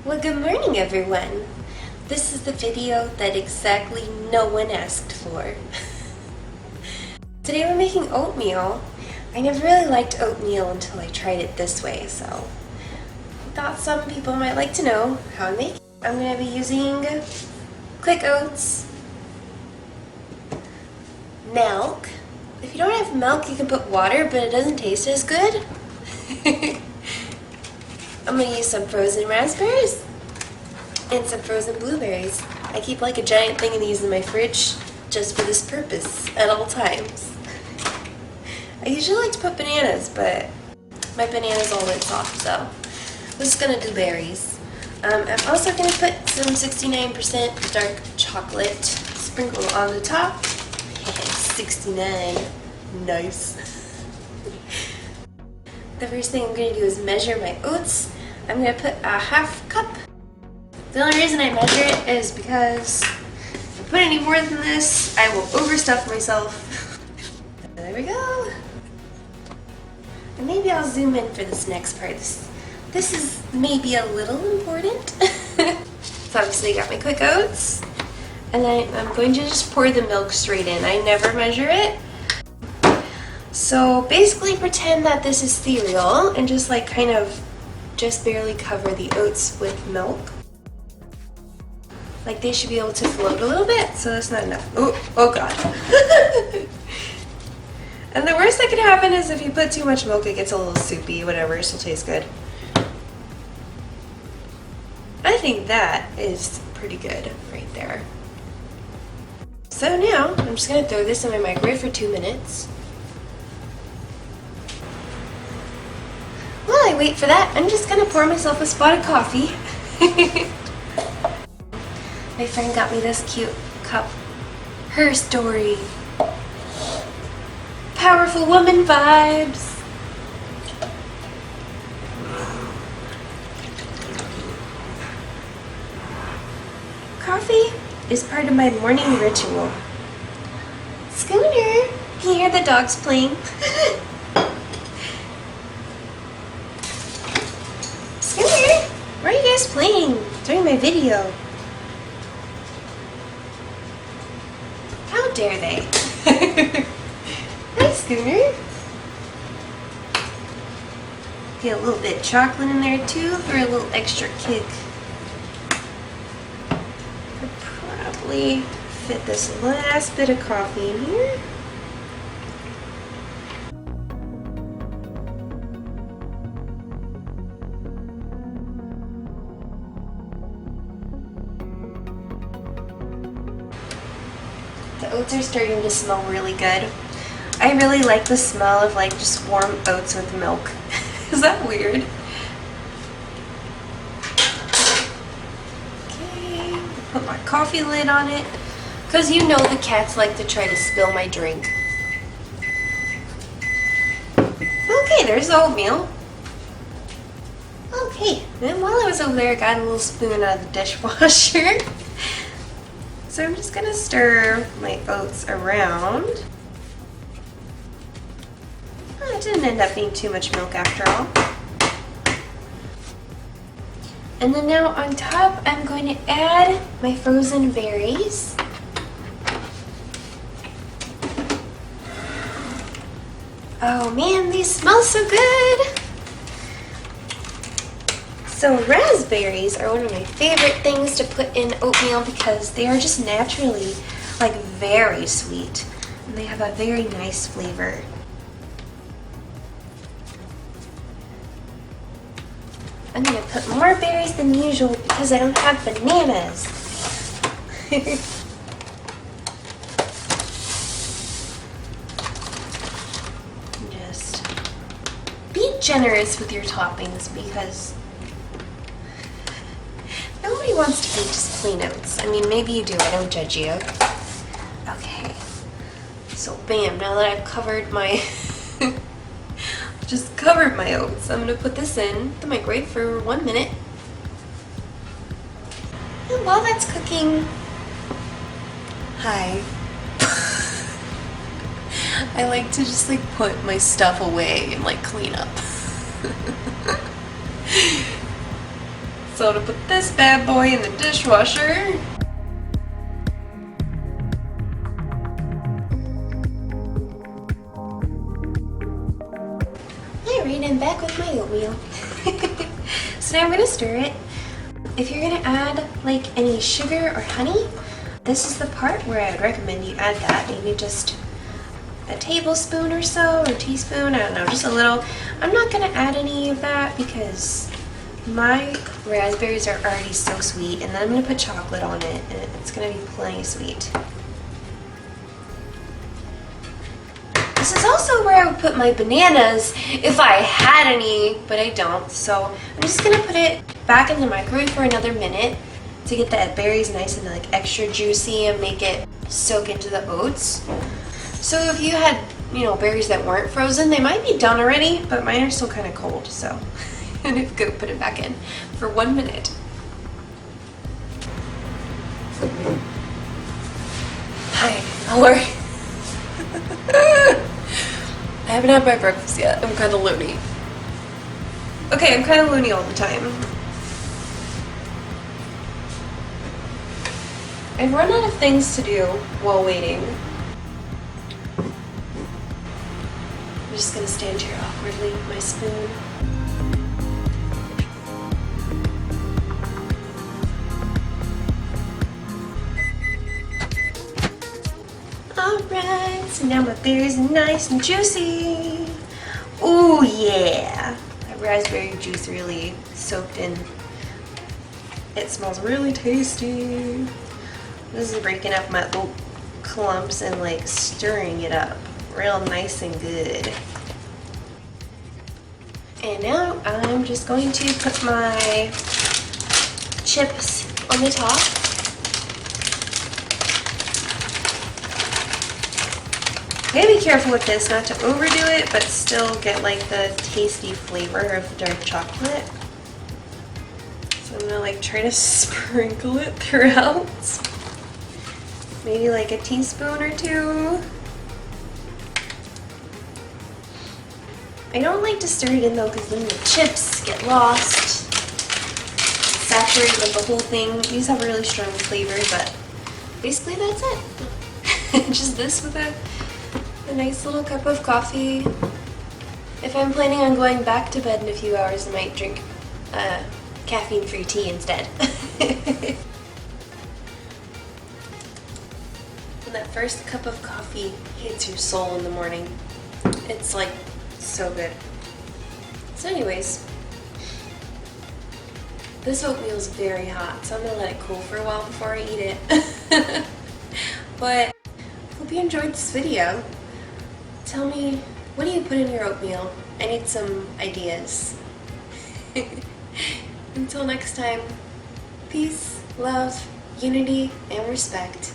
Well, good morning, everyone. This is the video that exactly no one asked for. Today we're making oatmeal. I never really liked oatmeal until I tried it this way, so I thought some people might like to know how I make it. I'm going to be using quick oats, milk. If you don't have milk, you can put water, but it doesn't taste as good. I'm going to use some frozen raspberries and some frozen blueberries. I keep like a giant thing of these in my fridge just for this purpose at all times. I usually like to put bananas, but my banana's all lit off, so I'm just going to do berries. I'm also going to put some 69% dark chocolate sprinkled on the top. 69. Nice. The first thing I'm going to do is measure my oats. I'm going to put a half cup. The only reason I measure it is because if I put any more than this, I will overstuff myself. There we go. And maybe I'll zoom in for this next part. This is maybe a little important. So obviously I got my quick oats. And I'm going to just pour the milk straight in. I never measure it. So basically pretend that this is cereal and just like kind of just barely cover the oats with milk. Like they should be able to float a little bit, so that's not enough. Oh god. And the worst that could happen is if you put too much milk, it gets a little soupy, whatever, it'll taste good. I think that is pretty good right there. So now, I'm just going to throw this in my microwave for 2 minutes. While I wait for that, I'm just going to pour myself a spot of coffee. My friend got me this cute cup. Her story. Powerful woman vibes. Coffee is part of my morning ritual. Scooter, can you hear the dogs playing? Scooter, why are you guys playing during my video? How dare they? Hi, Scooter. Get a little bit of chocolate in there too for a little extra kick. Probably fit this last bit of coffee in here. The oats are starting to smell really good. I really like the smell of like just warm oats with milk. Is that weird? Okay, put my coffee lid on it. Because you know the cats like to try to spill my drink. Okay, there's the oatmeal. Okay, and while I was over there, I got a little spoon out of the dishwasher. So I'm just going to stir my oats around. Oh, it didn't end up being too much milk after all. And then now on top, I'm going to add my frozen berries. Oh man, these smell so good! So raspberries are one of my favorite things to put in oatmeal because they are just naturally like very sweet and they have a very nice flavor. I'm going to put more berries than usual because I don't have bananas. Just be generous with your toppings because nobody wants to eat just plain oats. I mean, maybe you do. I don't judge you. Okay. So, bam. Now that I've covered my... just covered my oats, I'm going to put this in the microwave for 1 minute. And while that's cooking... Hi. I like to just like put my stuff away and like clean up. So to put this bad boy in the dishwasher. Alright, I'm back with my oatmeal. So now I'm gonna stir it. If you're gonna add like any sugar or honey, this is the part where I would recommend you add that. Maybe just a tablespoon or so, or teaspoon, I don't know, just a little. I'm not gonna add any of that because my raspberries are already so sweet, and then I'm gonna put chocolate on it, and it's gonna be plenty sweet. This is also where I would put my bananas if I had any, but I don't. So I'm just gonna put it back in the microwave for another minute to get the berries nice and like extra juicy and make it soak into the oats. So if you had, you know, berries that weren't frozen, they might be done already, but mine are still kind of cold, so I'm gonna put it back in for 1 minute. Hi, how are you? I haven't had my breakfast yet. I'm kind of loony. Okay, I'm kind of loony all the time. I've run out of things to do while waiting. I'm just gonna stand here awkwardly with my spoon. Alright, so now my berries are nice and juicy. Ooh yeah! That raspberry juice really soaked in. It smells really tasty. This is breaking up my little clumps and like stirring it up real nice and good. And now I'm just going to put my chips on the top. You gotta be careful with this, not to overdo it, but still get like the tasty flavor of dark chocolate. So I'm gonna like try to sprinkle it throughout. Maybe like a teaspoon or two. I don't like to stir it in though, because then the chips get lost. Saturate like the whole thing. These have a really strong flavor, but basically that's it. Just this with a nice little cup of coffee. If I'm planning on going back to bed in a few hours, I might drink caffeine-free tea instead. When that first cup of coffee hits your soul in the morning, it's like so good. So anyways, this oatmeal is very hot, so I'm gonna let it cool for a while before I eat it. But hope you enjoyed this video. Tell me, what do you put in your oatmeal? I need some ideas. Until next time, peace, love, unity, and respect.